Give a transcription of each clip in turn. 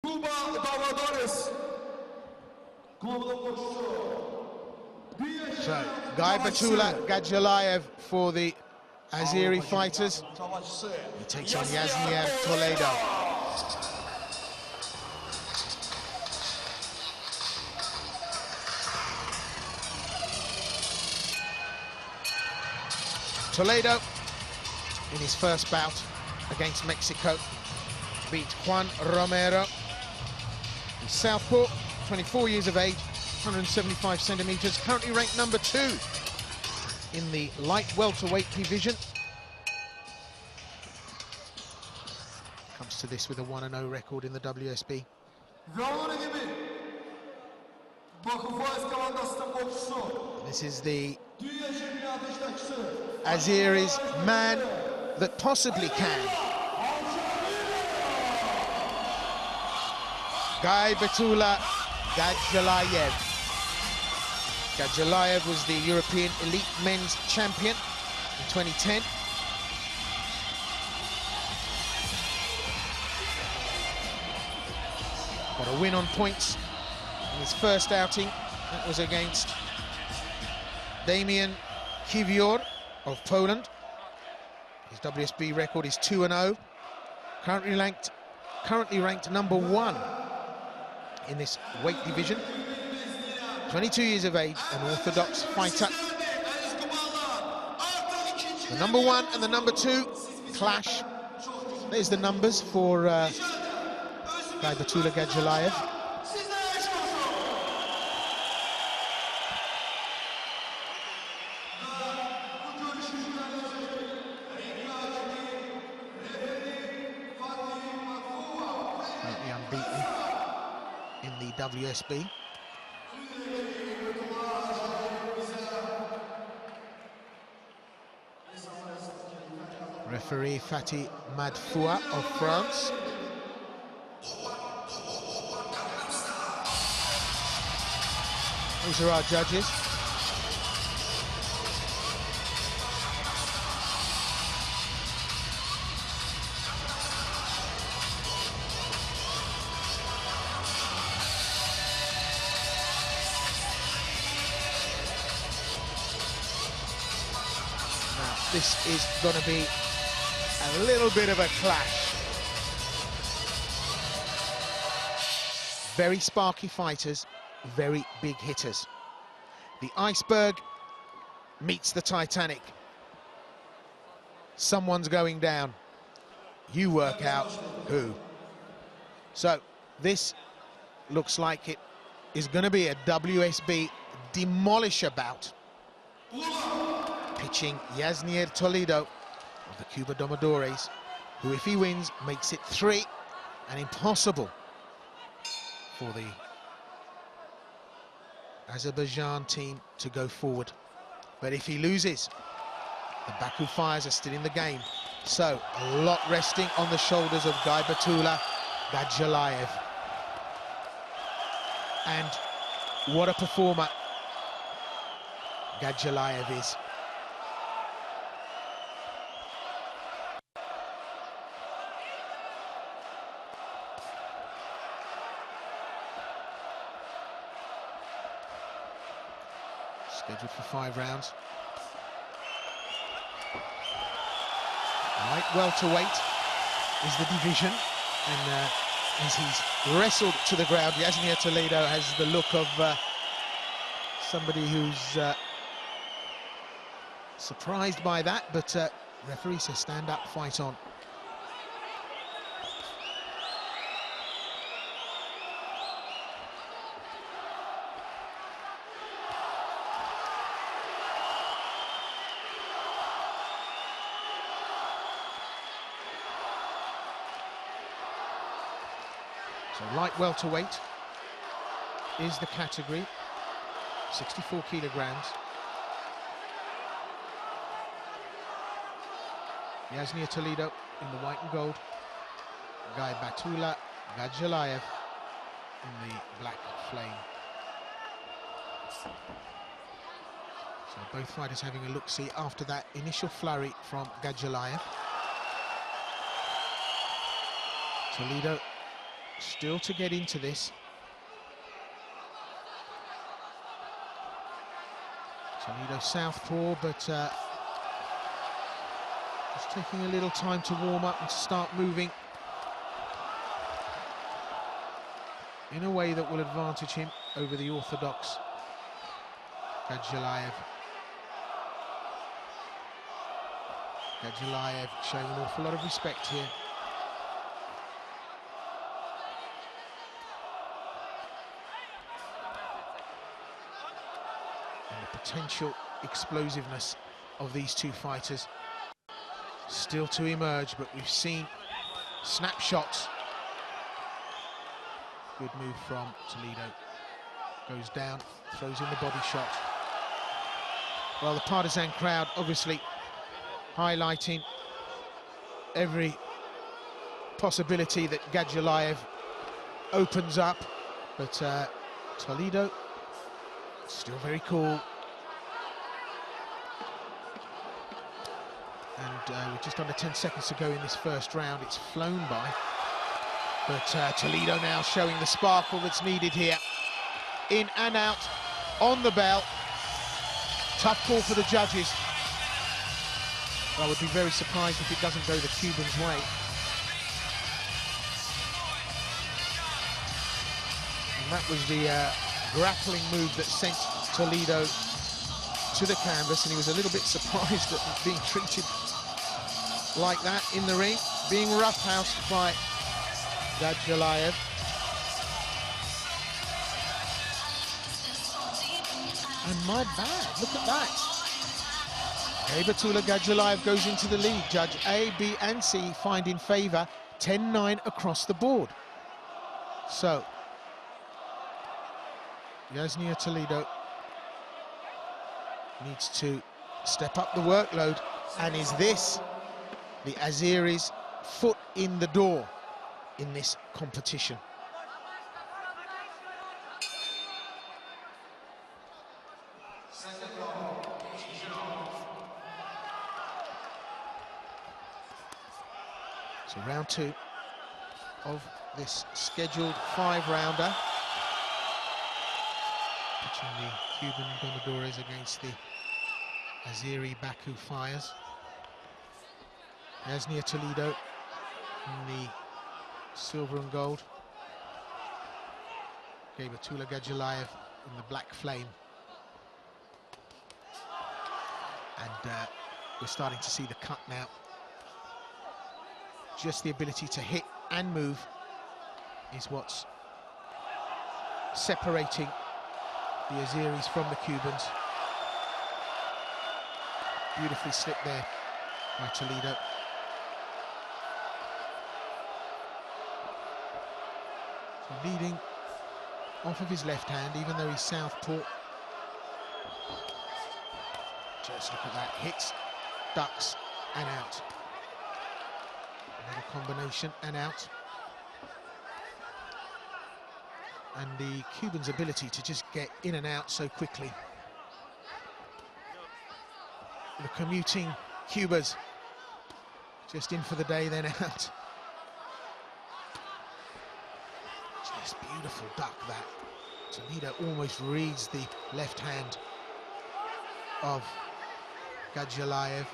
Cuba, Domadores. So, Gaybatulla, GADZHIALIYEV for the Azeri fighters. He takes on Yasnier, Toledo. Toledo, in his first bout against Mexico, beat Juan Romero. He's southpaw, 24 years of age, 175 centimeters, currently ranked number 2 in the light welterweight division. Comes to this with a 1-0 record in the WSB. This is the Azeri's man that possibly can. Gaybatulla GADZHIALIYEV. GADZHIALIYEV was the European Elite Men's Champion in 2010. Got a win on points in his first outing. That was against Damian Kiwior of Poland. His WSB record is 2-0. Currently ranked number 1 in this weight division. 22 years of age, an orthodox fighter. The number 1 and the number 2 clash. There's the numbers for Gaybatulla GADZHIALIYEV. Currently unbeaten in the WSB. Referee Fatih Madfoua of France. These are our judges. Now, this is going to be a little bit of a clash. Very sparky fighters, very big hitters. The iceberg meets the Titanic. Someone's going down. You work out who. So this looks like it is going to be a WSB demolisher bout. Pitching Yasnier Toledo of the Cuba Domadores, who, if he wins, makes it 3 and impossible for the Azerbaijan team to go forward. But if he loses, the Baku Fires are still in the game. So a lot resting on the shoulders of Gaybatulla GADZHIALIYEV. And what a performer GADZHIALIYEV is. Scheduled for 5 rounds. Light welterweight is the division, and as he's wrestled to the ground, Yasnier Toledo has the look of somebody who's surprised by that, but referee says stand up, fight on. So light welterweight is the category, 64 kilograms. Yasnier Toledo in the white and gold, Gaybatulla GADZHIALIYEV in the black flame. So both fighters having a look-see after that initial flurry from GADZHIALIYEV. Toledo still to get into this. Toledo southpaw, but just taking a little time to warm up and to start moving in a way that will advantage him over the orthodox GADZHIALIYEV. GADZHIALIYEV showing an awful lot of respect here. And the potential explosiveness of these two fighters still to emerge, but we've seen snapshots. Good move from Toledo. Goes down, throws in the body shot. Well, the partisan crowd obviously highlighting every possibility that GADZHIALIYEV opens up, but Toledo still very cool. And we're just under 10 seconds to go in this first round. It's flown by, but Toledo now showing the sparkle that's needed here. In and out, on the bell. Tough call for the judges. I would be very surprised if it doesn't go the Cubans' way. And that was the grappling move that sent Toledo to the canvas, and he was a little bit surprised at being treated like that in the ring, being roughhoused by GADZHIALIYEV. And my bad, look at that. Gaybatulla GADZHIALIYEV goes into the lead. Judge A, B and C find in favour 10-9 across the board. So, Yasnier Toledo needs to step up the workload. And is this the Azeris' foot in the door in this competition? So round two of this scheduled 5-rounder. Pitching the Cuban Domadores against the Azeri Baku Fires. Yasnier Toledo in the silver and gold. Gaybatulla GADZHIALIYEV in the black flame. And we're starting to see the cut now. Just the ability to hit and move is what's separating the Azeris from the Cubans. Beautifully slipped there by Toledo. So leading off of his left hand, even though he's southpaw. Just look at that, hits, ducks, and out. Another combination and out. And the Cubans' ability to just get in and out so quickly. The commuting Cubas, just in for the day, then out. Just beautiful duck, that. Toledo almost reads the left hand of GADZHIALIYEV.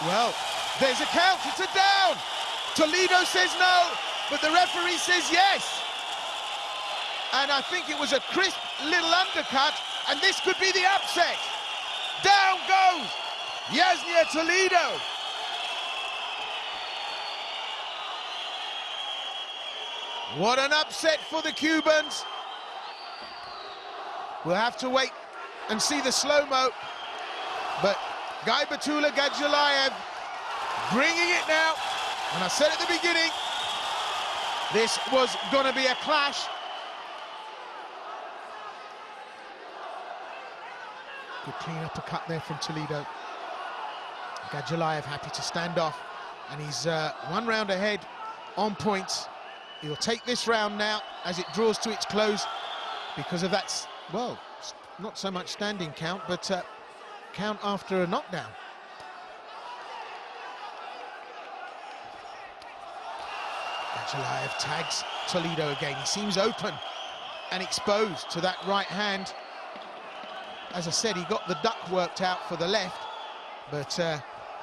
Well, there's a count, it's a down. Toledo says no, but the referee says yes. And I think it was a crisp little undercut, and this could be the upset. Down goes Yasnier Toledo. What an upset for the Cubans. We'll have to wait and see the slow-mo, but Gaybatulla GADZHIALIYEV bringing it now. And I said at the beginning, this was going to be a clash. Good clean uppercut there from Toledo. GADZHIALIYEV happy to stand off, and he's 1 round ahead on points. He'll take this round now as it draws to its close because of that, well, not so much standing count, but count after a knockdown. GADZHIALIYEV tags Toledo again. He seems open and exposed to that right hand. As I said, he got the duck worked out for the left, but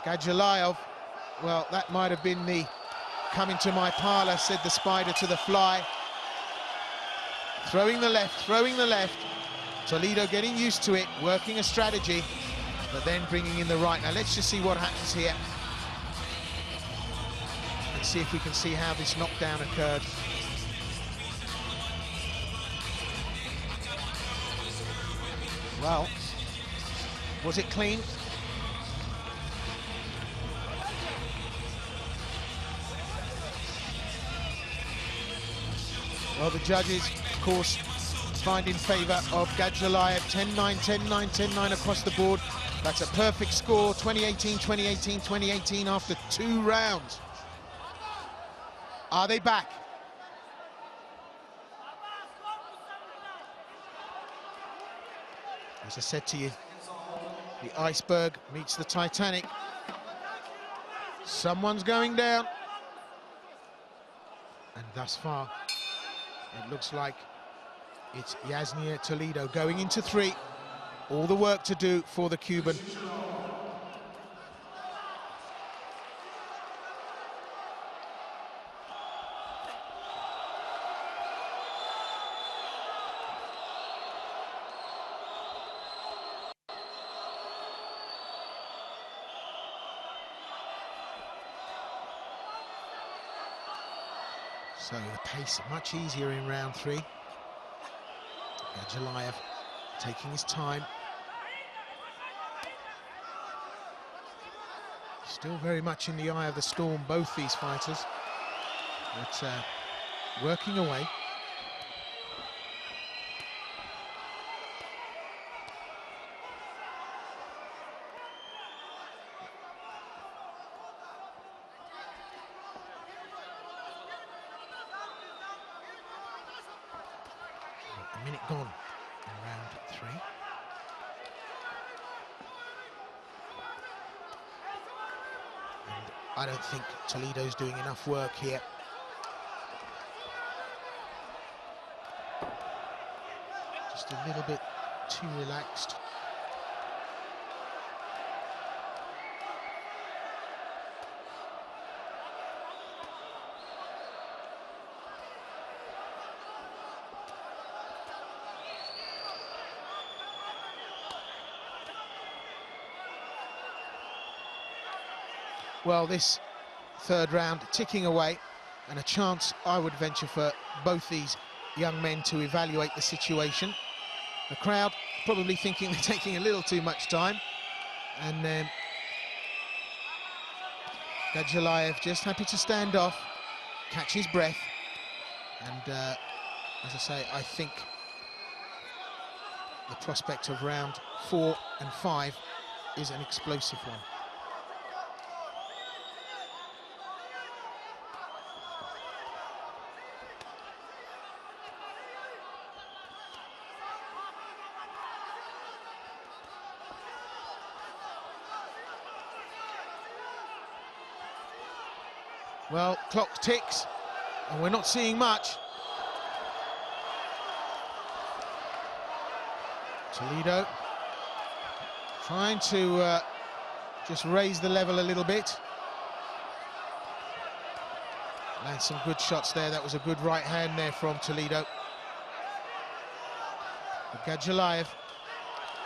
GADZHIALIYEV, well, that might have been the come into my parlour, said the spider to the fly. Throwing the left, throwing the left. Toledo getting used to it, working a strategy, but then bringing in the right. Now let's just see what happens here. Let's see if we can see how this knockdown occurred. Well, was it clean? Well, the judges, of course, find in favour of GADZHIALIYEV. 10-9, 10-9, 10-9 across the board. That's a perfect score. 2018, 2018, 2018 after 2 rounds. Are they back? As I said to you, the iceberg meets the Titanic. Someone's going down. And thus far, it looks like it's Yasnier Toledo going into 3. All the work to do for the Cuban. So the pace much easier in round 3. GADZHIALIYEV taking his time. Still very much in the eye of the storm, both these fighters. But working away. A minute gone in round 3. And I don't think Toledo's doing enough work here. Just a little bit too relaxed. Well, this 3rd round ticking away, and a chance, I would venture, for both these young men to evaluate the situation. The crowd probably thinking they're taking a little too much time, and then GADZHIALIYEV just happy to stand off, catch his breath, and as I say, I think the prospect of round 4 and 5 is an explosive one. Well, clock ticks, and we're not seeing much. Toledo trying to just raise the level a little bit. And some good shots there. That was a good right hand there from Toledo. But GADZHIALIYEV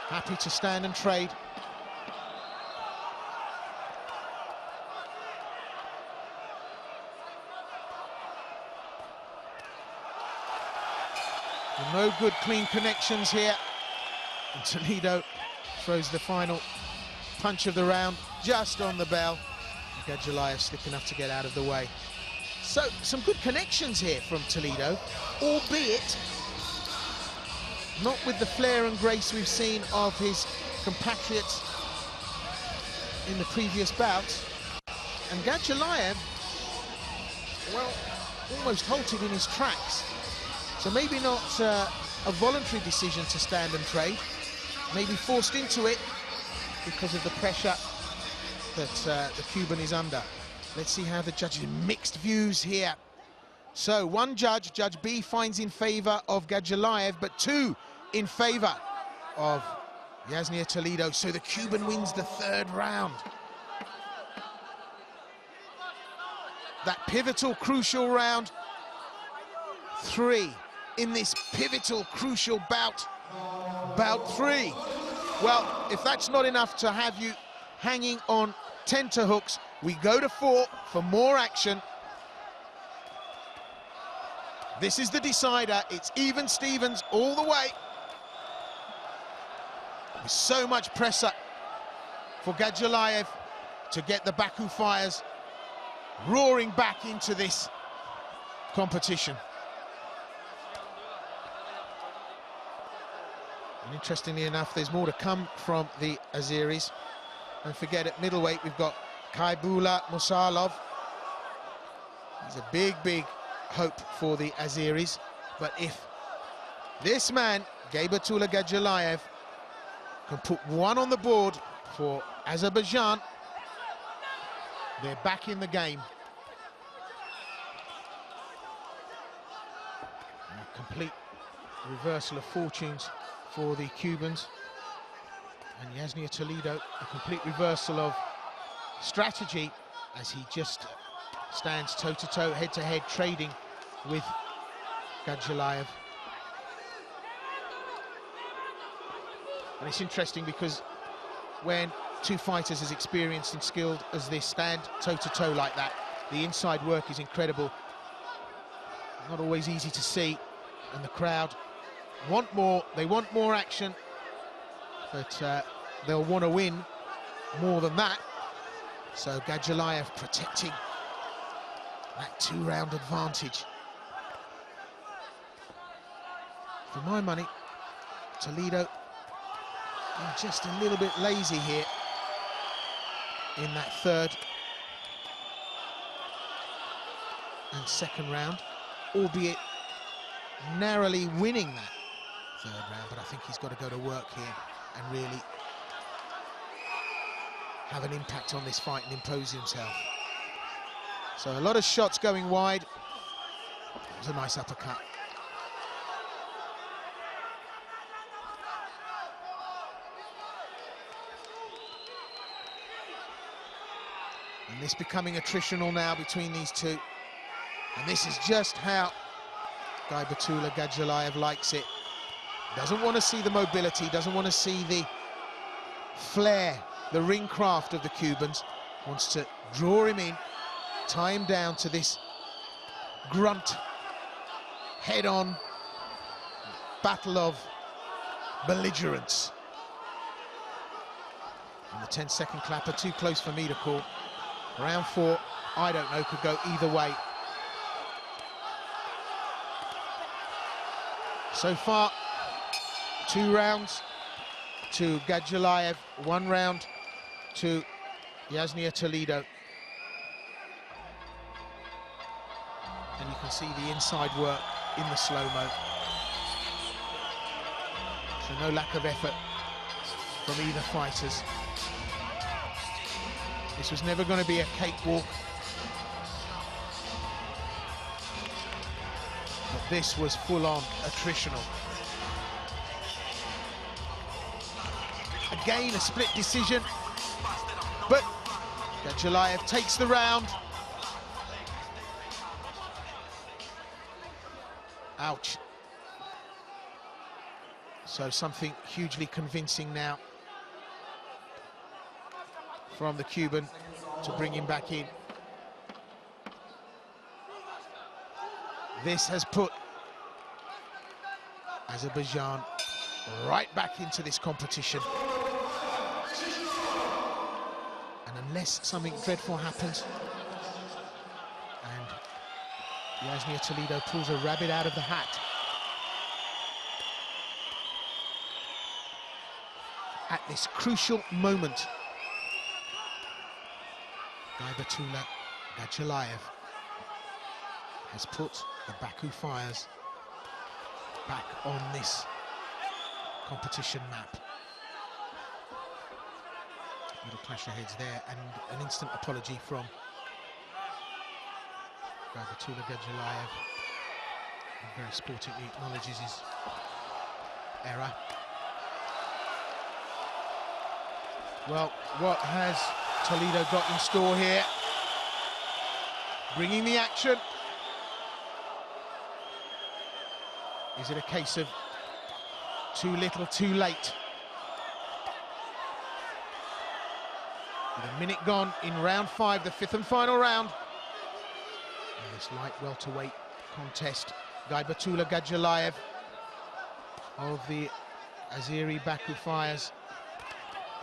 happy to stand and trade. No good clean connections here. And Toledo throws the final punch of the round just on the bell. GADZHIALIYEV slick enough to get out of the way. So some good connections here from Toledo, albeit not with the flair and grace we've seen of his compatriots in the previous bouts. And GADZHIALIYEV, well, almost halted in his tracks. So maybe not a voluntary decision to stand and trade, maybe forced into it because of the pressure that the Cuban is under. Let's see how the judges, mixed views here. So one judge, Judge B, finds in favor of GADZHIALIYEV, but 2 in favor of Yasnier Toledo. So the Cuban wins the 3rd round. That pivotal, crucial round 3 in this pivotal, crucial bout 3. Well, if that's not enough to have you hanging on tenterhooks, we go to 4 for more action. This is the decider. It's even Stevens all the way. There's so much pressure for GADZHIALIYEV to get the Baku Fires roaring back into this competition. And interestingly enough, there's more to come from the Azeris. Don't forget, at middleweight, we've got Gaybatulla Musalov. He's a big, big hope for the Azeris. But if this man, Gaybatulla GADZHIALIYEV, can put 1 on the board for Azerbaijan, they're back in the game. A complete reversal of fortunes for the Cubans. And Yasnier Toledo, a complete reversal of strategy as he just stands toe-to-toe, head-to-head, trading with GADZHIALIYEV. And it's interesting because when 2 fighters as experienced and skilled as this stand toe-to-toe like that, the inside work is incredible. Not always easy to see, and the crowd want more. They want more action, but they'll want to win more than that. So GADZHIALIYEV protecting that 2-round advantage. For my money, Toledo just a little bit lazy here in that 3rd and 2nd round, albeit narrowly winning that 3rd round, but I think he's got to go to work here and really have an impact on this fight and impose himself. So a lot of shots going wide. It was a nice uppercut. And this becoming attritional now between these 2. And this is just how Gaybatulla GADZHIALIYEV likes it. Doesn't want to see the mobility, doesn't want to see the flair, the ring craft of the Cubans. Wants to draw him in, tie him down to this grunt, head-on battle of belligerence. And the 10-second clapper, too close for me to call. Round 4, I don't know, could go either way. So far, 2 rounds to GADZHIALIYEV, 1 round to Yasnier Toledo. And you can see the inside work in the slow-mo. So no lack of effort from either fighters. This was never going to be a cakewalk. But this was full-on attritional. Again, a split decision. But GADZHIALIYEV takes the round. Ouch. So something hugely convincing now from the Cuban to bring him back in. This has put Azerbaijan right back into this competition. And unless something dreadful happens and Yasnier Toledo pulls a rabbit out of the hat, at this crucial moment, Gaybatulla GADZHIALIYEV has put the Baku Fires back on this competition map. Little clash of heads there, and an instant apology from Gaybatulla GADZHIALIYEV very sportingly acknowledges his error. Well, what has Toledo got in store here? Bringing the action. Is it a case of too little, too late? With a minute gone in round 5, the 5th and final round. In this light welterweight contest, Gaybatulla GADZHIALIYEV of the Azeri Baku Fires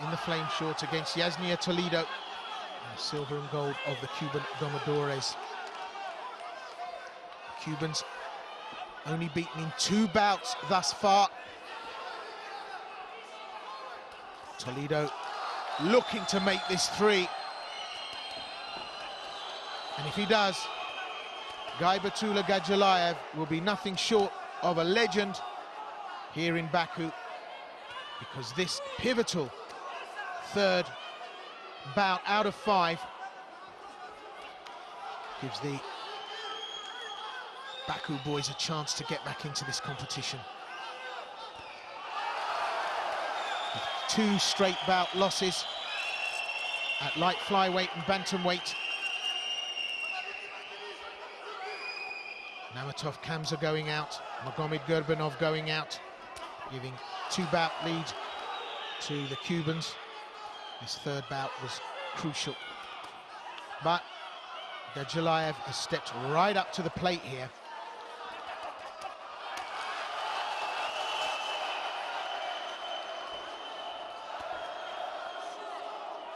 in the flame shorts against Yasnier Toledo in the silver and gold of the Cuban Domadores. The Cubans only beaten in 2 bouts thus far. Toledo looking to make this 3. And if he does, Gaybatulla GADZHIALIYEV will be nothing short of a legend here in Baku, because this pivotal 3rd bout out of 5 gives the Baku boys a chance to get back into this competition. With 2 straight bout losses at light flyweight and bantamweight. Namatov Kamza going out, Magomed Gurbanov going out, giving 2-bout lead to the Cubans. This 3rd bout was crucial. But GADZHIALIYEV has stepped right up to the plate here.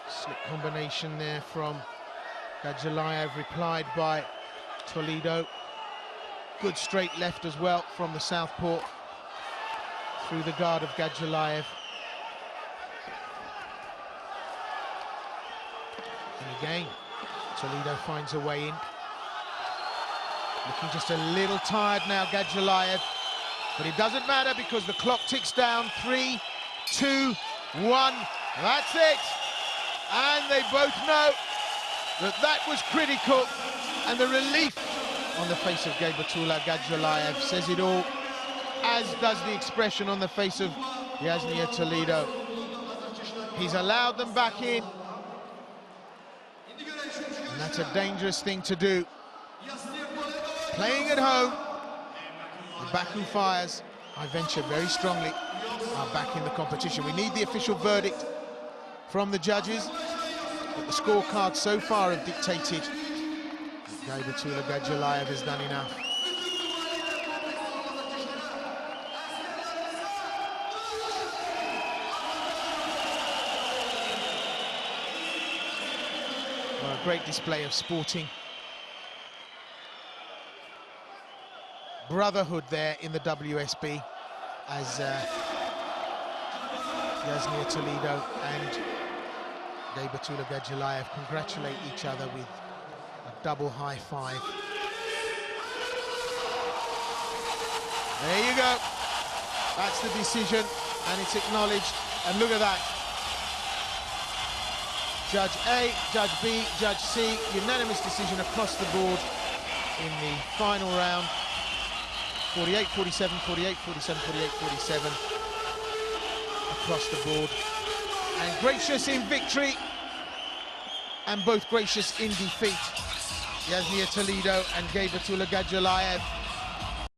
Slick combination there from GADZHIALIYEV, replied by Toledo. Good straight left as well from the southpaw through the guard of GADZHIALIYEV. And again, Toledo finds a way in. Looking just a little tired now, GADZHIALIYEV. But it doesn't matter because the clock ticks down. 3, 2, 1. That's it. And they both know that that was critical. And the relief on the face of Gaybatulla GADZHIALIYEV says it all, as does the expression on the face of Yasnier Toledo. He's allowed them back in, and that's a dangerous thing to do. Playing at home, the Baku Fires, I venture very strongly, are back in the competition. We need the official verdict from the judges, but the scorecards so far have dictated that Gaybatulla GADZHIALIYEV has done enough. Well, a great display of sporting brotherhood there in the WSB, as Yasnier Toledo and Gaybatulla GADZHIALIYEV congratulate each other with a double high 5. There you go. That's the decision, and it's acknowledged. And look at that. Judge A, Judge B, Judge C, unanimous decision across the board in the final round. 48-47, 48-47, 48-47 across the board. And gracious in victory, and both gracious in defeat. Yasnier Toledo and Gaybatulla GADZHIALIYEV